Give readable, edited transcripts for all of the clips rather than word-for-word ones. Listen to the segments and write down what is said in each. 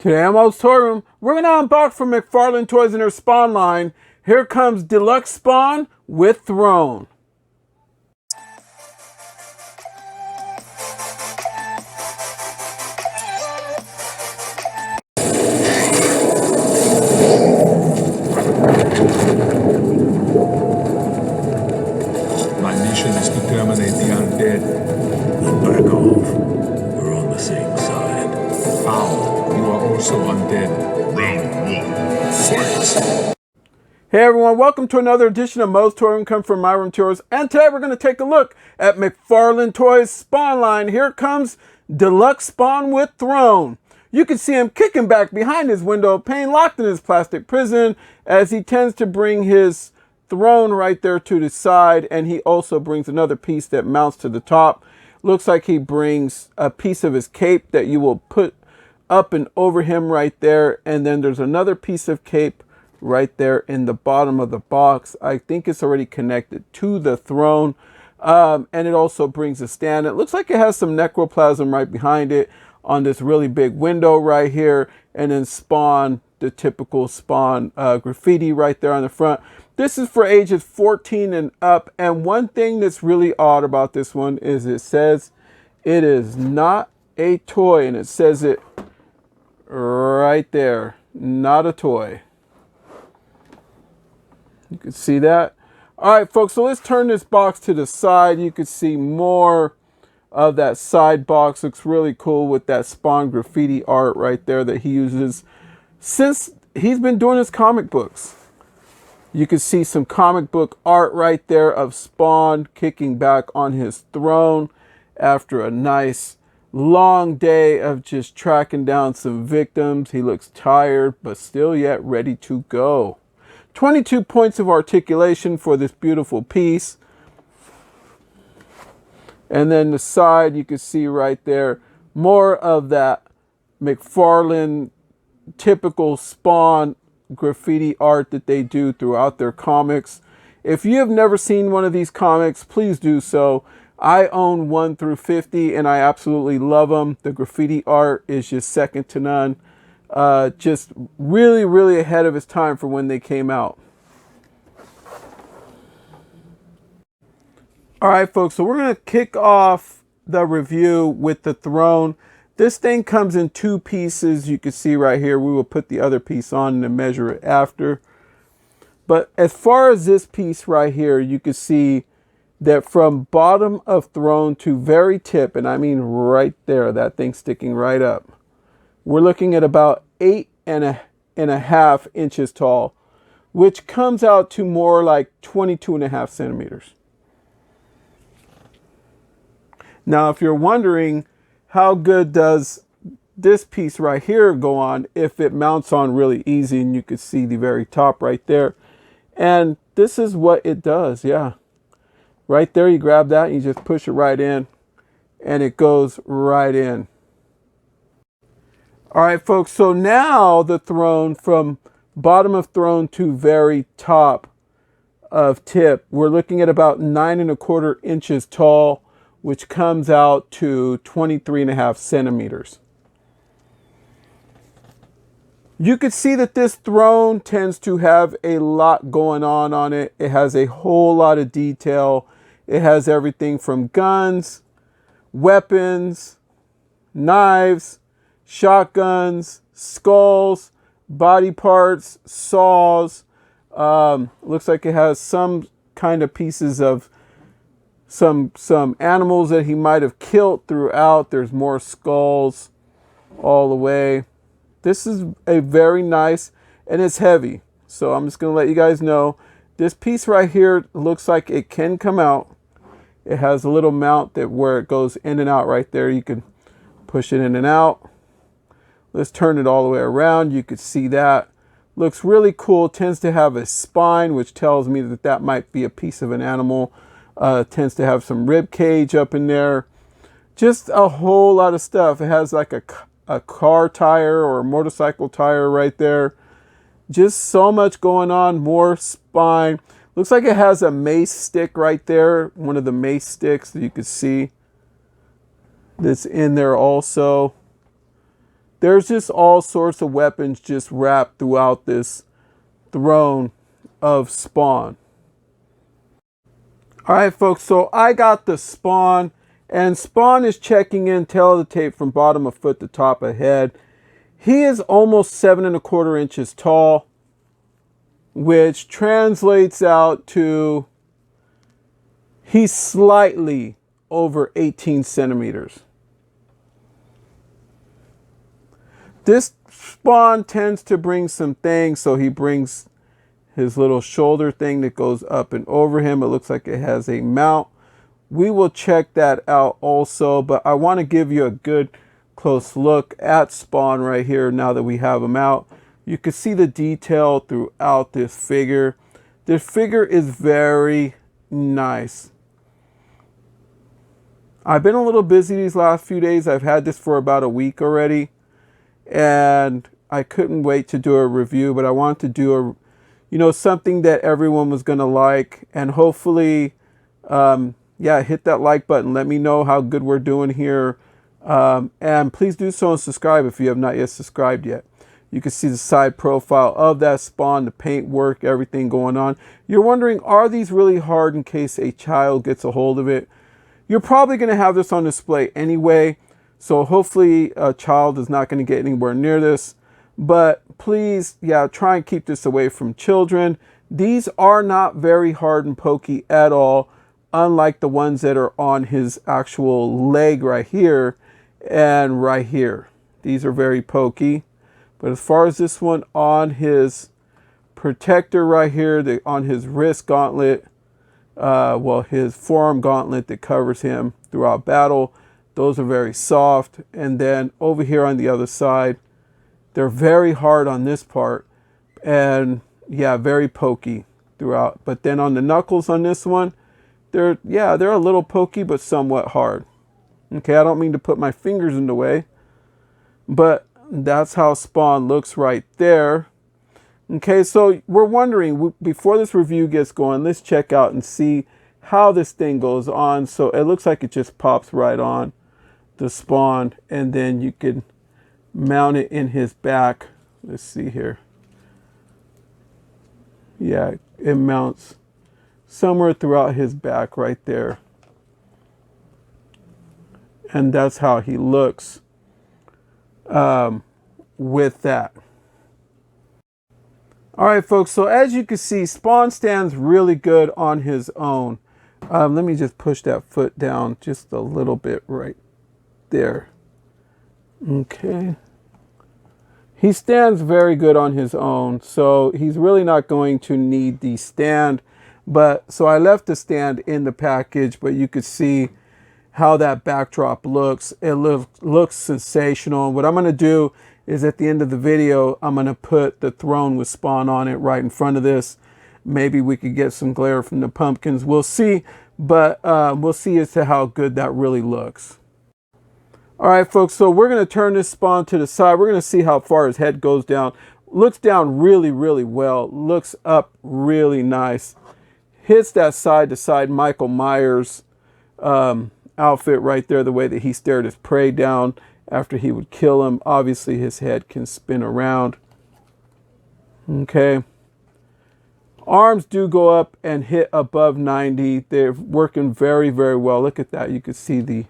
Today on MOE'S Toy Room, we're going to unbox from Mcfarlane Toys in their Spawn line. Here comes Deluxe Spawn with Throne. My mission is to terminate the undead. Then back off. We're on the same side. How? You are also undead. Round one. Fight. Hey everyone, welcome to another edition of MOE'S Toy Room, come from My Room Tours. And today we're going to take a look at Mcfarlane Toys Spawn line. Here comes Deluxe Spawn with Throne. You can see him kicking back behind his window of pane, locked in his plastic prison, as he tends to bring his throne right there to the side, and he also brings another piece that mounts to the top. Looks like he brings a piece of his cape that you will put up and over him right there, and then there's another piece of cape right there in the bottom of the box. I think it's already connected to the throne, and it also brings a stand. It looks like it has some necroplasm right behind it on this really big window right here, and then Spawn, the typical Spawn graffiti right there on the front. This is for ages 14 and up, and one thing that's really odd about this one is it says it is not a toy, and it says it right there, not a toy. You can see that. All right, folks, so let's turn this box to the side. You can see more of that side box. Looks really cool with that Spawn graffiti art right there that he uses since he's been doing his comic books. You can see some comic book art right there of Spawn kicking back on his throne after a nice long day of just tracking down some victims. He looks tired, but still yet ready to go. 22 points of articulation for this beautiful piece. And then the side, you can see right there, more of that Mcfarlane typical Spawn graffiti art that they do throughout their comics. If you have never seen one of these comics, please do so. I own 1 through 50 and I absolutely love them. The graffiti art is just second to none. Just really, really ahead of its time for when they came out. All right, folks, so we're going to kick off the review with the throne. This thing comes in 2 pieces. You can see right here, we will put the other piece on and measure it after. But as far as this piece right here, you can see that from bottom of throne to very tip, and I mean right there, that thing sticking right up, we're looking at about 8.5 inches tall, which comes out to more like 22.5 centimeters. Now, if you're wondering how good does this piece right here go on, if it mounts on really easy, and you can see the very top right there. And this is what it does, yeah. Right there, you grab that and you just push it right in, and it goes right in. All right, folks, so now the throne, from bottom of throne to very top of tip, we're looking at about 9.25 inches tall, which comes out to 23.5 centimeters. You can see that this throne tends to have a lot going on it. It has a whole lot of detail. It has everything from guns, weapons, knives, shotguns, skulls, body parts, saws. Looks like it has some kind of pieces of some animals that he might have killed throughout. There's more skulls all the way. This is a very nice, and it's heavy. So I'm just going to let you guys know, this piece right here looks like it can come out. It has a little mount that where it goes in and out right there. You can push it in and out. Let's turn it all the way around. You could see that. Looks really cool. Tends to have a spine, which tells me that that might be a piece of an animal. Tends to have some rib cage up in there. Just a whole lot of stuff. It has like a car tire or a motorcycle tire right there. Just so much going on. More spine. Looks like it has a mace stick right there. One of the mace sticks that you can see that's in there also. There's just all sorts of weapons just wrapped throughout this throne of Spawn. All right, folks, so I got the Spawn, and Spawn is checking in tail of the tape from bottom of foot to top of head. He is almost 7¼ inches tall, which translates out to he's slightly over 18 centimeters. This Spawn tends to bring some things, so he brings his little shoulder thing that goes up and over him. It looks like it has a mount. We will check that out also, but I want to give you a good close look at Spawn right here now that we have him out. You can see the detail throughout this figure. This figure is very nice. I've been a little busy these last few days. I've had this for about a week already, and I couldn't wait to do a review, but I wanted to do a, you know, something that everyone was going to like, and hopefully, yeah, hit that like button. Let me know how good we're doing here. And please do so and subscribe if you have not yet subscribed yet. You can see the side profile of that Spawn, the paint work, everything going on. You're wondering, are these really hard in case a child gets a hold of it? You're probably going to have this on display anyway, so hopefully a child is not going to get anywhere near this. But please, yeah, try and keep this away from children. These are not very hard and pokey at all, unlike the ones that are on his actual leg right here and right here. These are very pokey. But as far as this one on his protector right here, on his wrist gauntlet, well, his forearm gauntlet that covers him throughout battle, those are very soft. And then over here on the other side, they're very hard on this part, and yeah, very pokey throughout. But then on the knuckles on this one, they're a little pokey, but somewhat hard. Okay, I don't mean to put my fingers in the way, but that's how Spawn looks right there. Okay, so we're wondering, before this review gets going, let's check out and see how this thing goes on. So it looks like it just pops right on the Spawn, and then you can mount it in his back. Let's see here. Yeah, it mounts somewhere throughout his back right there. And that's how he looks with that. All right, folks, so as you can see, Spawn stands really good on his own. Let me just push that foot down just a little bit right there. Okay. He stands very good on his own, so he's really not going to need the stand. But so I left the stand in the package, but you could see how that backdrop looks. It looks sensational. And what I'm going to do is at the end of the video, I'm going to put the throne with Spawn on it right in front of this. Maybe we could get some glare from the pumpkins. We'll see, but we'll see as to how good that really looks. All right, folks, so we're going to turn this Spawn to the side. We're going to see how far his head goes down. Looks down really, really well. Looks up really nice. Hits that side-to-side Michael Myers outfit right there, the way that he stared his prey down after he would kill him. Obviously, his head can spin around. Okay. Arms do go up and hit above 90. They're working very, very well. Look at that. You can see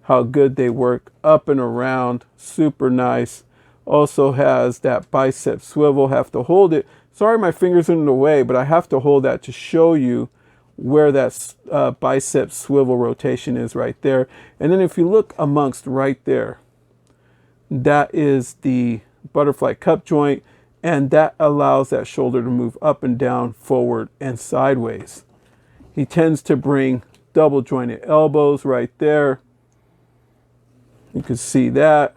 how good they work up and around. Super nice. Also has that bicep swivel. Have to hold it. Sorry, my fingers are in the way, but I have to hold that to show you where that bicep swivel rotation is right there. And then if you look amongst right there, that is the butterfly cup joint, and that allows that shoulder to move up and down, forward and sideways. He tends to bring double jointed elbows right there. You can see that.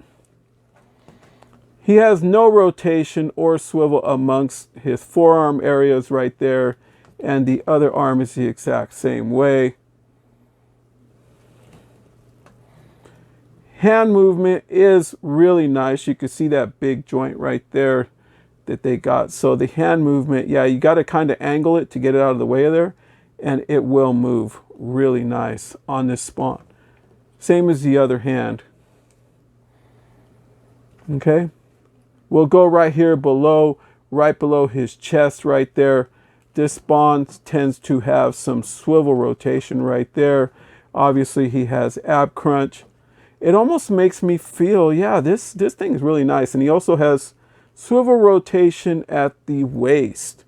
He has no rotation or swivel amongst his forearm areas right there, and the other arm is the exact same way. Hand movement is really nice. You can see that big joint right there that they got. So the hand movement, yeah, you got to kind of angle it to get it out of the way of there, and it will move really nice on this Spawn. Same as the other hand. Okay. We'll go right here below, right below his chest right there. This Spawn tends to have some swivel rotation right there. Obviously, he has ab crunch. It almost makes me feel, yeah, this thing is really nice. And he also has swivel rotation at the waist.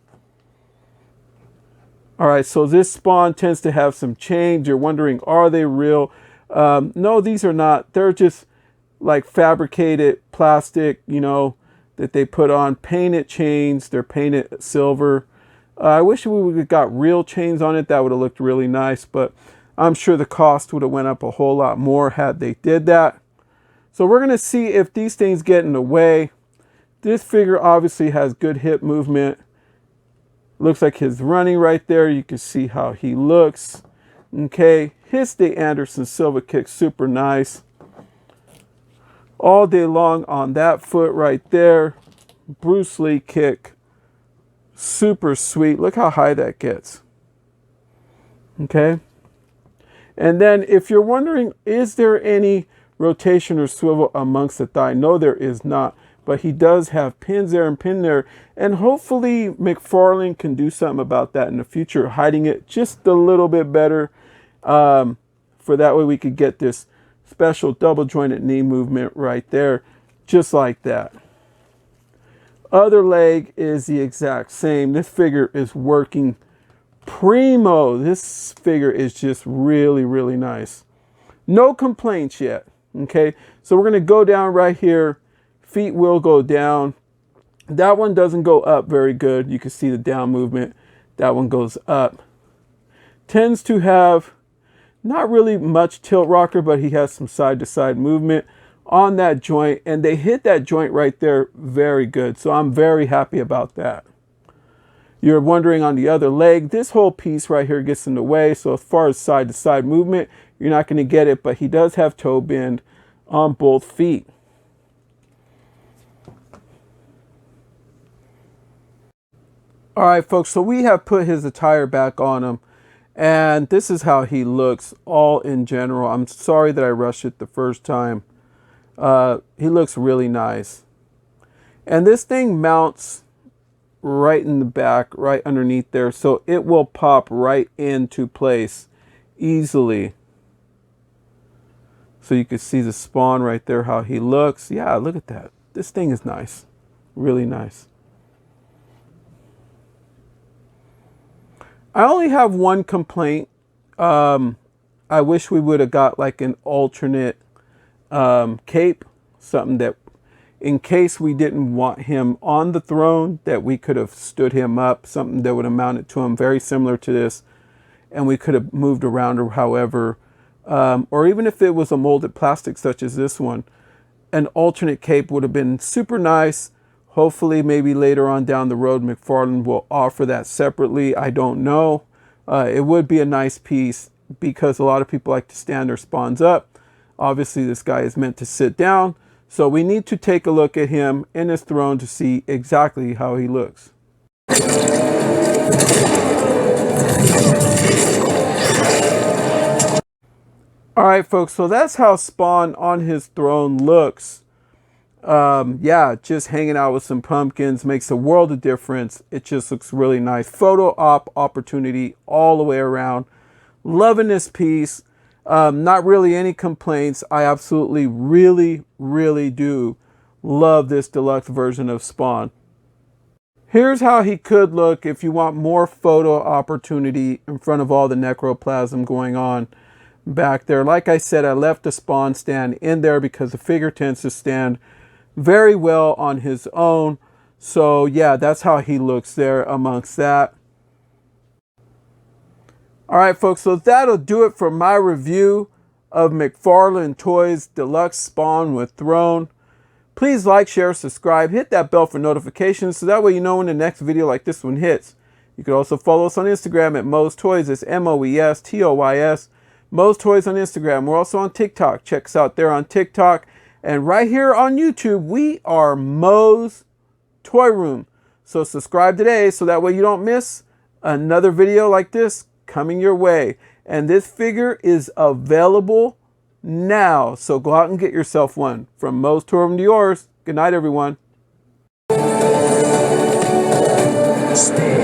All right, so this Spawn tends to have some chains. You're wondering, are they real? No, these are not. They're just like fabricated plastic, you know, that they put on. Painted chains. They're painted silver. I wish we would have got real chains on it. That would have looked really nice, but I'm sure the cost would have went up a whole lot more had they did that. So we're going to see if these things get in the way. This figure obviously has good hip movement. Looks like he's running right there. You can see how he looks. Okay, his the Anderson Silva kick, super nice. All day long on that foot right there. Bruce Lee kick, super sweet. Look how high that gets. Okay. And then if you're wondering, is there any rotation or swivel amongst the thigh? No, there is not. But he does have pins there and pin there. And hopefully Mcfarlane can do something about that in the future, hiding it just a little bit better. For that way we could get this special double jointed knee movement right there, just like that. Other leg is the exact same. This figure is working primo. This figure is just really, really nice. No complaints yet. Okay, so we're going to go down right here. Feet will go down. That one doesn't go up very good. You can see the down movement. That one goes up. Tends to have not really much tilt rocker, but he has some side to side movement on that joint. And they hit that joint right there very good. So I'm very happy about that. You're wondering on the other leg, this whole piece right here gets in the way. So as far as side to side movement, you're not going to get it, but he does have toe bend on both feet. All right, folks, so we have put his attire back on him, and this is how he looks all in general. I'm sorry that I rushed it the first time. He looks really nice. And this thing mounts right in the back, right underneath there, so it will pop right into place easily. So you can see the Spawn right there, how he looks. Yeah, look at that. This thing is nice, really nice. I only have one complaint. I wish we would have got like an alternate cape, something that in case we didn't want him on the throne, that we could have stood him up, something that would have mounted to him very similar to this, and we could have moved around or however, or even if it was a molded plastic such as this one, an alternate cape would have been super nice. Hopefully, maybe later on down the road, Mcfarlane will offer that separately. I don't know. It would be a nice piece because a lot of people like to stand their Spawns up. Obviously, this guy is meant to sit down. So we need to take a look at him in his throne to see exactly how he looks. All right, folks, so that's how Spawn on his throne looks. Yeah, just hanging out with some pumpkins makes a world of difference. It just looks really nice. Photo op opportunity all the way around. Loving this piece. Not really any complaints. I absolutely really do love this deluxe version of Spawn. Here's how he could look if you want more photo opportunity in front of all the necroplasm going on back there. Like I said, I left the Spawn stand in there because the figure tends to stand very well on his own. So yeah, that's how he looks there amongst that. All right, folks, so that'll do it for my review of Mcfarlane Toys Deluxe Spawn with Throne. Please like, share, subscribe, hit that bell for notifications so that way you know when the next video like this one hits. You can also follow us on Instagram at MOE'S Toys. It's MOE'S TOYS. MOE'S Toys on Instagram. We're also on TikTok. Check us out there on TikTok. And right here on YouTube, we are MOE'S Toy Room. So subscribe today so that way you don't miss another video like this coming your way. And this figure is available now. So go out and get yourself one. From MOE'S Toy Room to yours. Good night, everyone. Stay